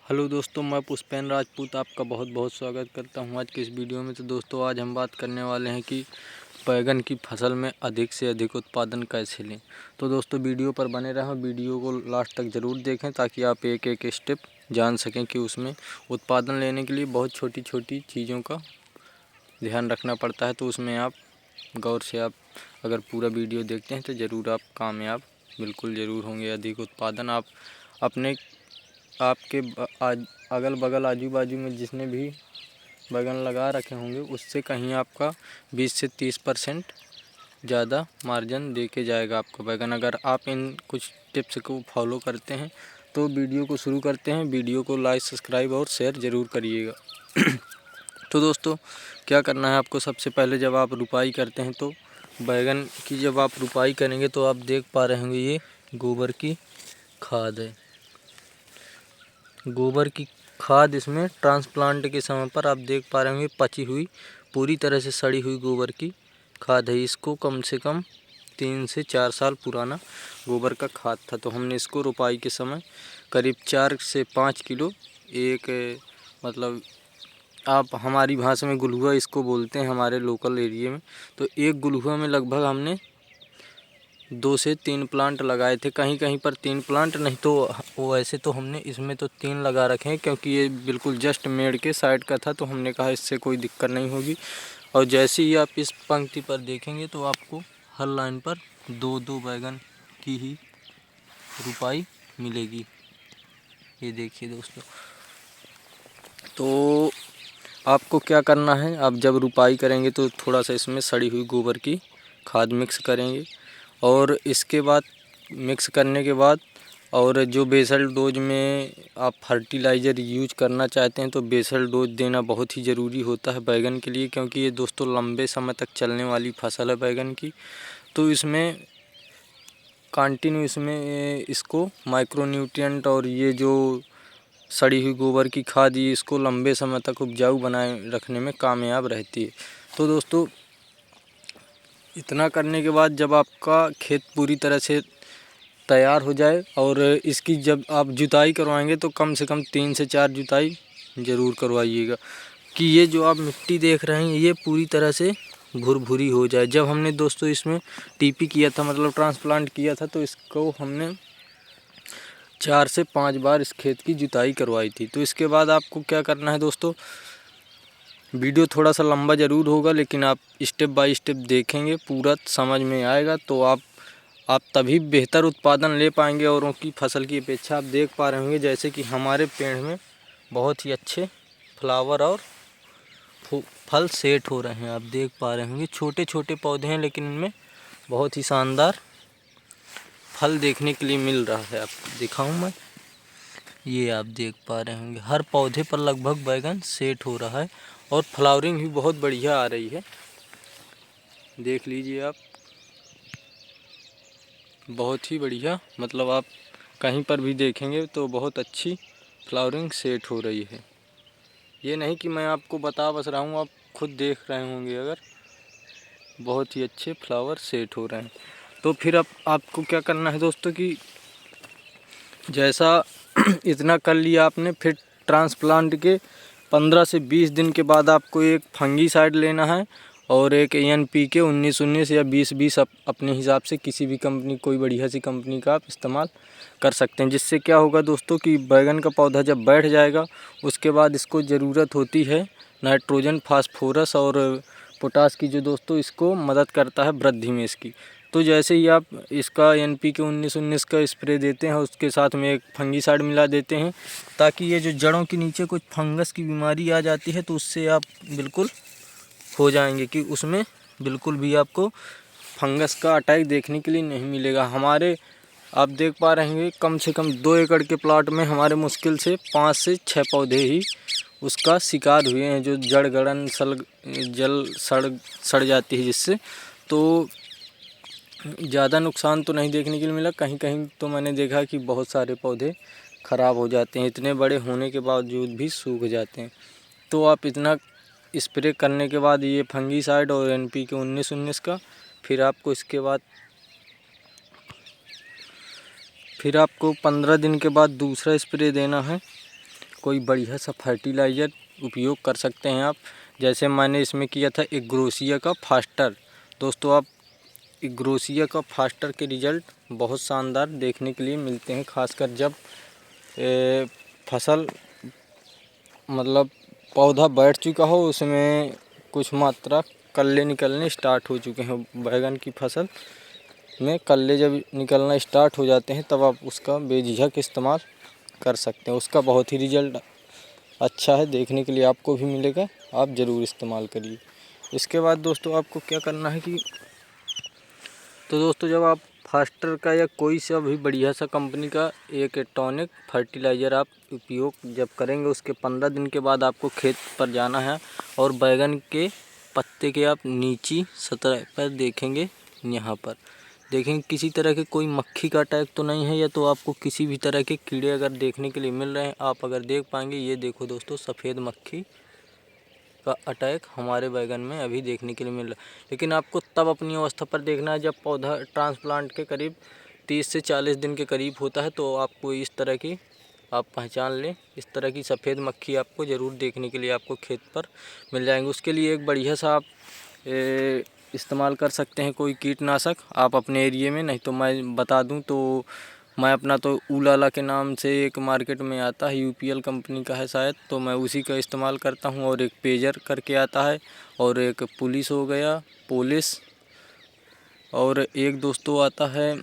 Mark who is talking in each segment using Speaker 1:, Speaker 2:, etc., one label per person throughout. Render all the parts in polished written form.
Speaker 1: Hello दोस्तों, मैं पुष्पेंद्र राजपूत आपका बहुत बहुत स्वागत करता हूं आज की इस वीडियो में। तो दोस्तों, आज हम बात करने वाले हैं कि बैगन की फसल में अधिक से अधिक उत्पादन कैसे लें। तो दोस्तों, वीडियो पर बने रहें, वीडियो को लास्ट तक ज़रूर देखें ताकि आप एक एक स्टेप जान सकें कि उसमें उत्पादन लेने के लिए बहुत छोटी छोटी चीज़ों का ध्यान रखना पड़ता है। तो उसमें आप गौर से आप अगर पूरा वीडियो देखते हैं तो ज़रूर आप कामयाब बिल्कुल ज़रूर होंगे। अधिक उत्पादन आप अपने आपके अगल बगल आजू बाजू में जिसने भी बैगन लगा रखे होंगे उससे कहीं आपका 20 से 30% ज़्यादा मार्जिन दे के जाएगा आपका बैगन, अगर आप इन कुछ टिप्स को फॉलो करते हैं। तो वीडियो को शुरू करते हैं। वीडियो को लाइक, सब्सक्राइब और शेयर ज़रूर करिएगा। तो दोस्तों, क्या करना है आपको, सबसे पहले जब आप रुपाई करते हैं तो बैगन की जब आप रुपाई करेंगे तो आप देख पा रहे होंगे ये गोबर की खाद है। गोबर की खाद इसमें ट्रांसप्लांट के समय पर आप देख पा रहे होंगे पची हुई पूरी तरह से सड़ी हुई गोबर की खाद है। इसको कम से कम 3 से 4 साल पुराना गोबर का खाद था। तो हमने इसको रुपाई के समय करीब 4 से 5 किलो एक मतलब आप हमारी भाषा में गुलहुआ इसको बोलते हैं हमारे लोकल एरिया में। तो एक गुलहुआ में लगभग हमने 2 से 3 प्लांट लगाए थे। कहीं कहीं पर 3 प्लांट, नहीं तो वो ऐसे तो हमने इसमें तो 3 लगा रखे हैं क्योंकि ये बिल्कुल जस्ट मेड़ के साइड का था। तो हमने कहा इससे कोई दिक्कत नहीं होगी। और जैसे ही आप इस पंक्ति पर देखेंगे तो आपको हर लाइन पर 2-2 बैगन की ही रुपाई मिलेगी। ये देखिए दोस्तों, तो आपको क्या करना है, आप जब रुपाई करेंगे तो थोड़ा सा इसमें सड़ी हुई गोबर की खाद मिक्स करेंगे। और इसके बाद मिक्स करने के बाद और जो बेसल डोज में आप फर्टिलाइज़र यूज करना चाहते हैं तो बेसल डोज देना बहुत ही ज़रूरी होता है बैगन के लिए, क्योंकि ये दोस्तों लंबे समय तक चलने वाली फसल है बैगन की। तो इसमें कंटिन्यू इसमें इसको माइक्रोन्यूट्रिएंट और ये जो सड़ी हुई गोबर की खाद ये इसको लंबे समय तक उपजाऊ बनाए रखने में कामयाब रहती है। तो दोस्तों, इतना करने के बाद जब आपका खेत पूरी तरह से तैयार हो जाए और इसकी जब आप जुताई करवाएंगे तो कम से कम 3 से 4 जुताई ज़रूर करवाइएगा कि ये जो आप मिट्टी देख रहे हैं ये पूरी तरह से भुरभुरी हो जाए। जब हमने दोस्तों इसमें टीपी किया था, मतलब ट्रांसप्लांट किया था, तो इसको हमने 4 से 5 बार इस खेत की जुताई करवाई थी। तो इसके बाद आपको क्या करना है दोस्तों, वीडियो थोड़ा सा लंबा ज़रूर होगा लेकिन आप स्टेप बाय स्टेप देखेंगे पूरा समझ में आएगा तो आप तभी बेहतर उत्पादन ले पाएंगे। और उनकी फसल की अपेक्षा आप देख पा रहे होंगे जैसे कि हमारे पेड़ में बहुत ही अच्छे फ्लावर और फल सेट हो रहे हैं। आप देख पा रहे होंगे छोटे छोटे पौधे हैं लेकिन इनमें बहुत ही शानदार फल देखने के लिए मिल रहा है। आपको दिखाऊं मैं, ये आप देख पा रहे होंगे हर पौधे पर लगभग बैगन सेट हो रहा है और फ्लावरिंग भी बहुत बढ़िया आ रही है। देख लीजिए आप, बहुत ही बढ़िया, मतलब आप कहीं पर भी देखेंगे तो बहुत अच्छी फ्लावरिंग सेट हो रही है। ये नहीं कि मैं आपको बता बस रहा हूँ, आप खुद देख रहे होंगे अगर बहुत ही अच्छे फ्लावर सेट हो रहे हैं। तो फिर अब आपको क्या करना है दोस्तों कि जैसा इतना कर लिया आपने, फिर ट्रांसप्लांट के 15 से 20 दिन के बाद आपको एक फंगीसाइड लेना है और एक NPK 19-19 या 20-20 अपने हिसाब से किसी भी कंपनी, कोई बढ़िया सी कंपनी का आप इस्तेमाल कर सकते हैं। जिससे क्या होगा दोस्तों कि बैगन का पौधा जब बैठ जाएगा उसके बाद इसको ज़रूरत होती है नाइट्रोजन, फास्फोरस और पोटास की, जो दोस्तों इसको मदद करता है वृद्धि में इसकी। तो जैसे ही आप इसका NPK 19-19 का स्प्रे देते हैं उसके साथ में एक फंगीसाइड मिला देते हैं ताकि ये जो जड़ों के नीचे कुछ फंगस की बीमारी आ जाती है तो उससे आप बिल्कुल हो जाएंगे कि उसमें बिल्कुल भी आपको फंगस का अटैक देखने के लिए नहीं मिलेगा। हमारे आप देख पा रहे हैं कम से कम 2 एकड़ के प्लॉट में हमारे मुश्किल से 5 से 6 पौधे ही उसका शिकार हुए हैं, जो जड़ गड़न सड़ जाती है जिससे। तो ज़्यादा नुकसान तो नहीं देखने के लिए मिला, कहीं कहीं तो मैंने देखा कि बहुत सारे पौधे ख़राब हो जाते हैं, इतने बड़े होने के बावजूद भी सूख जाते हैं। तो आप इतना स्प्रे करने के बाद ये फंगीसाइड और NPK 19-19 का, फिर आपको इसके बाद फिर आपको 15 दिन के बाद दूसरा स्प्रे देना है कोई बढ़िया सा फर्टिलाइज़र उपयोग कर सकते हैं आप। जैसे मैंने इसमें किया था इग्रोसिया का फास्टर। दोस्तों आप इग्रोसिया का फास्टर के रिज़ल्ट बहुत शानदार देखने के लिए मिलते हैं, खासकर जब फसल मतलब पौधा बैठ चुका हो, उसमें कुछ मात्रा कल्ले निकलने स्टार्ट हो चुके हैं। बैगन की फसल में कल्ले जब निकलना स्टार्ट हो जाते हैं तब आप उसका बेझिझक इस्तेमाल कर सकते हैं। उसका बहुत ही रिज़ल्ट अच्छा है, देखने के लिए आपको भी मिलेगा, आप ज़रूर इस्तेमाल करिए। इसके बाद दोस्तों आपको क्या करना है कि दोस्तों जब आप फास्टर का या कोई सा भी बढ़िया सा कंपनी का एक टॉनिक फर्टिलाइज़र आप उपयोग जब करेंगे, उसके 15 दिन के बाद आपको खेत पर जाना है और बैगन के पत्ते के आप नीची सतह पर देखेंगे, यहाँ पर देखेंगे किसी तरह के कोई मक्खी का अटैक तो नहीं है, या तो आपको किसी भी तरह के कीड़े अगर देखने के लिए मिल रहे हैं, आप अगर देख पाएंगे, ये देखो दोस्तों सफ़ेद मक्खी का अटैक हमारे बैगन में अभी देखने के लिए मिल रहा है। लेकिन आपको तब अपनी अवस्था पर देखना है जब पौधा ट्रांसप्लांट के करीब 30 से 40 दिन के करीब होता है, तो आपको इस तरह की आप पहचान लें, इस तरह की सफ़ेद मक्खी आपको ज़रूर देखने के लिए आपको खेत पर मिल जाएंगे। उसके लिए एक बढ़िया सा आप इस्तेमाल कर सकते हैं कोई कीटनाशक आप अपने एरिए में। नहीं तो मैं बता दूं तो मैं अपना तो ऊलाला के नाम से एक मार्केट में आता है, यूपीएल कंपनी का है शायद, तो मैं उसी का इस्तेमाल करता हूं। और एक पेजर करके आता है, और एक पुलिस हो गया, पुलिस, और एक दोस्तों आता है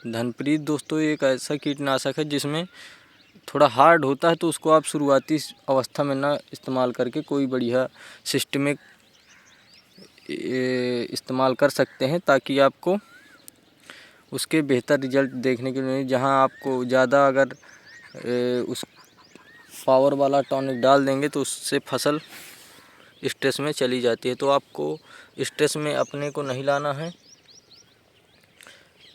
Speaker 1: धनप्रीत दोस्तों एक ऐसा कीटनाशक है जिसमें थोड़ा हार्ड होता है, तो उसको आप शुरुआती अवस्था में ना इस्तेमाल करके कोई बढ़िया सिस्टमिक इस्तेमाल कर सकते हैं, ताकि आपको उसके बेहतर रिजल्ट देखने के लिए। जहां आपको ज़्यादा अगर उस पावर वाला टॉनिक डाल देंगे तो उससे फसल स्ट्रेस में चली जाती है। तो आपको स्ट्रेस में अपने को नहीं लाना है,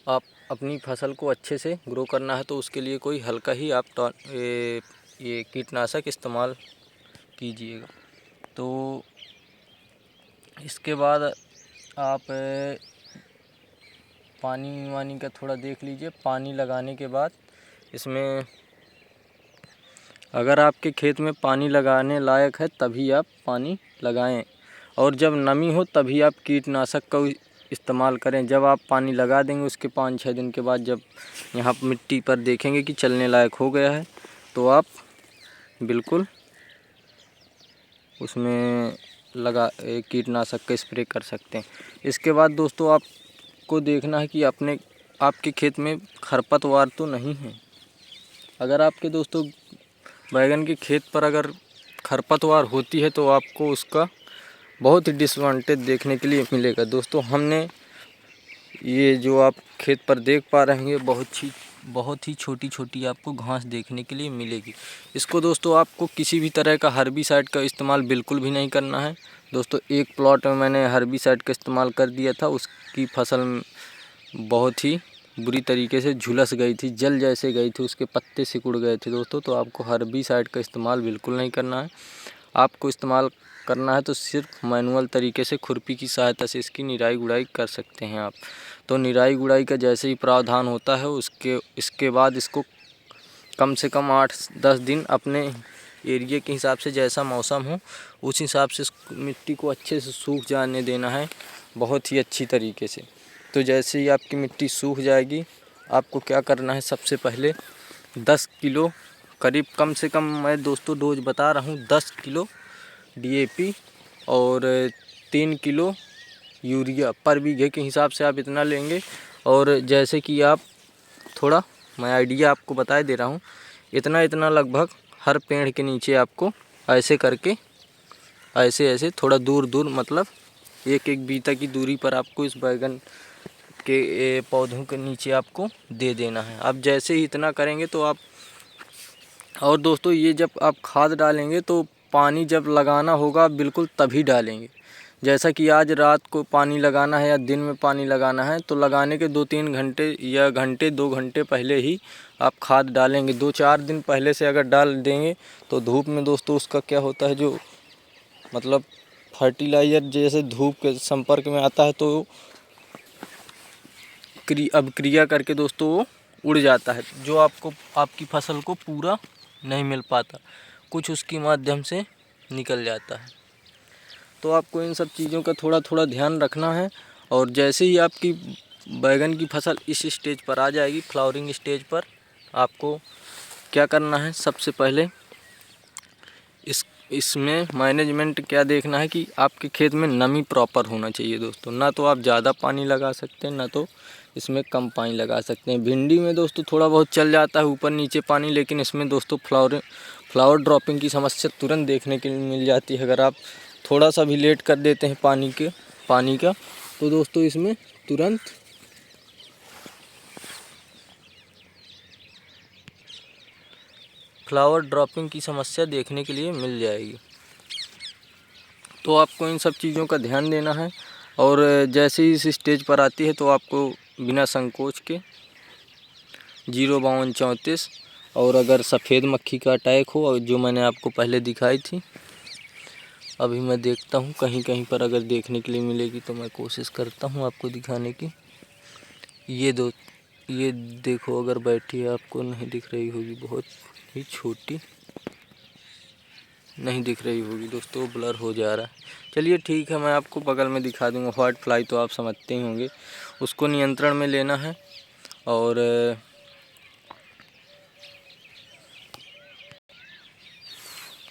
Speaker 1: आप अपनी फसल को अच्छे से ग्रो करना है, तो उसके लिए कोई हल्का ही आप ये कीटनाशक इस्तेमाल कीजिएगा। तो इसके बाद आप पानी वानी का थोड़ा देख लीजिए। पानी लगाने के बाद इसमें अगर आपके खेत में पानी लगाने लायक है तभी आप पानी लगाएं, और जब नमी हो तभी आप कीटनाशक का इस्तेमाल करें। जब आप पानी लगा देंगे उसके 5-6 दिन के बाद जब यहाँ मिट्टी पर देखेंगे कि चलने लायक हो गया है, तो आप बिल्कुल उसमें कीटनाशक का स्प्रे कर सकते हैं। इसके बाद दोस्तों आपको देखना है कि आपके खेत में खरपतवार तो नहीं है। अगर आपके दोस्तों बैगन के खेत पर अगर खरपतवार होती है तो आपको उसका बहुत ही डिसएडवांटेज देखने के लिए मिलेगा। दोस्तों हमने ये जो आप खेत पर देख पा रहे हैं, बहुत ही छोटी छोटी आपको घास देखने के लिए मिलेगी। इसको दोस्तों आपको किसी भी तरह का हर्बिसाइड का इस्तेमाल बिल्कुल भी नहीं करना है। दोस्तों एक प्लॉट में मैंने हर्बिसाइड का इस्तेमाल कर दिया था, उसकी फसल बहुत ही बुरी तरीके से झुलस गई थी, जल जैसे गई थी, उसके पत्ते सिकुड़ गए थे दोस्तों। तो आपको हर्बिसाइड का इस्तेमाल बिल्कुल नहीं करना है। आपको इस्तेमाल करना है तो सिर्फ मैनुअल तरीके से खुरपी की सहायता से इसकी निराई गुड़ाई कर सकते हैं आप। तो निराई गुड़ाई का जैसे ही प्रावधान होता है इसके बाद इसको कम से कम 8-10 दिन अपने एरिया के हिसाब से, जैसा मौसम हो उस हिसाब से मिट्टी को अच्छे से सूख जाने देना है, बहुत ही अच्छी तरीके से। तो जैसे ही आपकी मिट्टी सूख जाएगी, आपको क्या करना है, सबसे पहले 10 किलो करीब, कम से कम मैं दोस्तों डोज बता रहा हूँ, 10 किलो DAP और 3 किलो यूरिया पर बीघे के हिसाब से आप इतना लेंगे। और जैसे कि आप थोड़ा मैं आइडिया आपको बता दे रहा हूँ, इतना लगभग हर पेड़ के नीचे आपको ऐसे करके ऐसे थोड़ा दूर मतलब 1-1 बीता की दूरी पर आपको इस बैगन के पौधों के नीचे आपको दे देना है। आप जैसे ही इतना करेंगे तो आप, और दोस्तों ये जब आप खाद डालेंगे तो पानी जब लगाना होगा बिल्कुल तभी डालेंगे। जैसा कि आज रात को पानी लगाना है या दिन में पानी लगाना है, तो लगाने के 2-3 घंटे या 2 घंटे पहले ही आप खाद डालेंगे। 2-4 दिन पहले से अगर डाल देंगे तो धूप में दोस्तों उसका क्या होता है, जो मतलब फर्टिलाइज़र जैसे धूप के संपर्क में आता है तो अब क्रिया करके दोस्तों वो उड़ जाता है, जो आपको आपकी फसल को पूरा नहीं मिल पाता, कुछ उसके माध्यम से निकल जाता है। तो आपको इन सब चीज़ों का थोड़ा थोड़ा ध्यान रखना है। और जैसे ही आपकी बैगन की फसल इस स्टेज पर आ जाएगी, फ्लावरिंग स्टेज पर, आपको क्या करना है, सबसे पहले इसमें मैनेजमेंट क्या देखना है कि आपके खेत में नमी प्रॉपर होना चाहिए दोस्तों। ना तो आप ज़्यादा पानी लगा सकते हैं, ना तो इसमें कम पानी लगा सकते हैं। भिंडी में दोस्तों थोड़ा बहुत चल जाता है ऊपर नीचे पानी, लेकिन इसमें दोस्तों फ्लावर ड्रॉपिंग की समस्या तुरंत देखने के लिए मिल जाती है। अगर आप थोड़ा सा भी लेट कर देते हैं पानी का तो दोस्तों इसमें तुरंत फ्लावर ड्रॉपिंग की समस्या देखने के लिए मिल जाएगी। तो आपको इन सब चीज़ों का ध्यान देना है। और जैसे ही इस स्टेज पर आती है तो आपको बिना संकोच के 05234 और अगर सफ़ेद मक्खी का अटैक हो, और जो मैंने आपको पहले दिखाई थी, अभी मैं देखता हूँ कहीं कहीं पर अगर देखने के लिए मिलेगी तो मैं कोशिश करता हूँ आपको दिखाने की। ये देखो, अगर बैठी है आपको नहीं दिख रही होगी, बहुत ही छोटी नहीं दिख रही होगी दोस्तों, ब्लर हो जा रहा है। चलिए ठीक है, मैं आपको बगल में दिखा दूंगा। व्हाइट फ्लाई तो आप समझते ही होंगे, उसको नियंत्रण में लेना है। और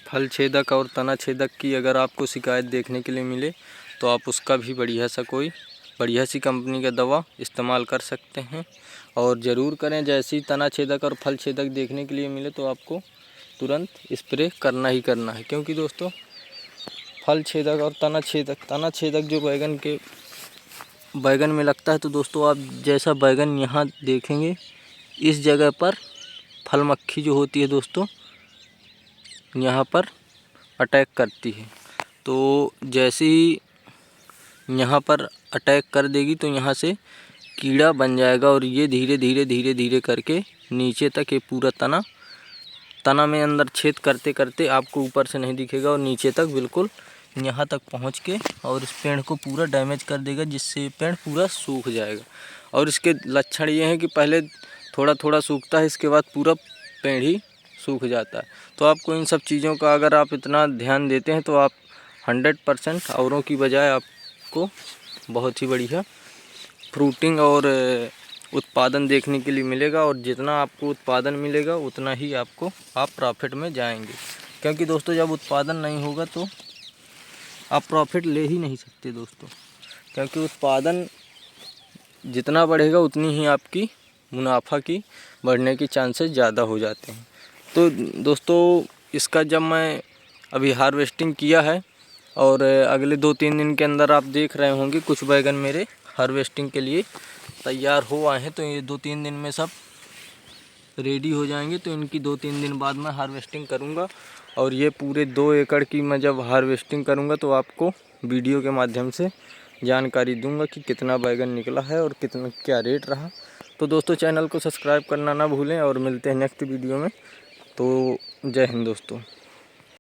Speaker 1: फल छेदक और तना छेदक की अगर आपको शिकायत देखने के लिए मिले तो आप उसका भी बढ़िया सी कंपनी का दवा इस्तेमाल कर सकते हैं। और ज़रूर करें, जैसे ही तना छेदक और फल छेदक देखने के लिए मिले तो आपको तुरंत स्प्रे करना ही करना है। क्योंकि दोस्तों फल छेदक और तना छेदक जो बैगन में लगता है, तो दोस्तों आप जैसा बैगन यहाँ देखेंगे, इस जगह पर फल मक्खी जो होती है दोस्तों यहाँ पर अटैक करती है। तो जैसे ही यहाँ पर अटैक कर देगी तो यहाँ से कीड़ा बन जाएगा, और ये धीरे धीरे करके नीचे तक ये पूरा तना में अंदर छेद करते करते आपको ऊपर से नहीं दिखेगा, और नीचे तक बिल्कुल यहाँ तक पहुँच के और इस पेड़ को पूरा डैमेज कर देगा, जिससे पेड़ पूरा सूख जाएगा। और इसके लक्षण ये हैं कि पहले थोड़ा थोड़ा सूखता है, इसके बाद पूरा पेड़ ही सूख जाता है। तो आपको इन सब चीज़ों का अगर आप इतना ध्यान देते हैं तो आप 100% औरों की बजाय आपको बहुत ही बढ़िया फ्रूटिंग और उत्पादन देखने के लिए मिलेगा। और जितना आपको उत्पादन मिलेगा उतना ही आप प्रॉफिट में जाएंगे। क्योंकि दोस्तों जब उत्पादन नहीं होगा तो आप प्रॉफिट ले ही नहीं सकते दोस्तों, क्योंकि उत्पादन जितना बढ़ेगा उतनी ही आपकी मुनाफा की बढ़ने की चांसेस ज़्यादा हो जाते हैं। तो दोस्तों इसका जब मैं अभी हार्वेस्टिंग किया है और अगले 2-3 दिन के अंदर आप देख रहे होंगे कुछ बैगन मेरे हार्वेस्टिंग के लिए तैयार हो आए हैं। तो ये 2-3 दिन में सब रेडी हो जाएंगे। तो इनकी 2-3 दिन बाद मैं हार्वेस्टिंग करूंगा, और ये पूरे 2 एकड़ की मैं जब हार्वेस्टिंग करूंगा तो आपको वीडियो के माध्यम से जानकारी दूंगा कि कितना बैगन निकला है और कितना क्या रेट रहा। तो दोस्तों चैनल को सब्सक्राइब करना ना भूलें, और मिलते हैं नेक्स्ट वीडियो में। तो जय हिंद दोस्तों।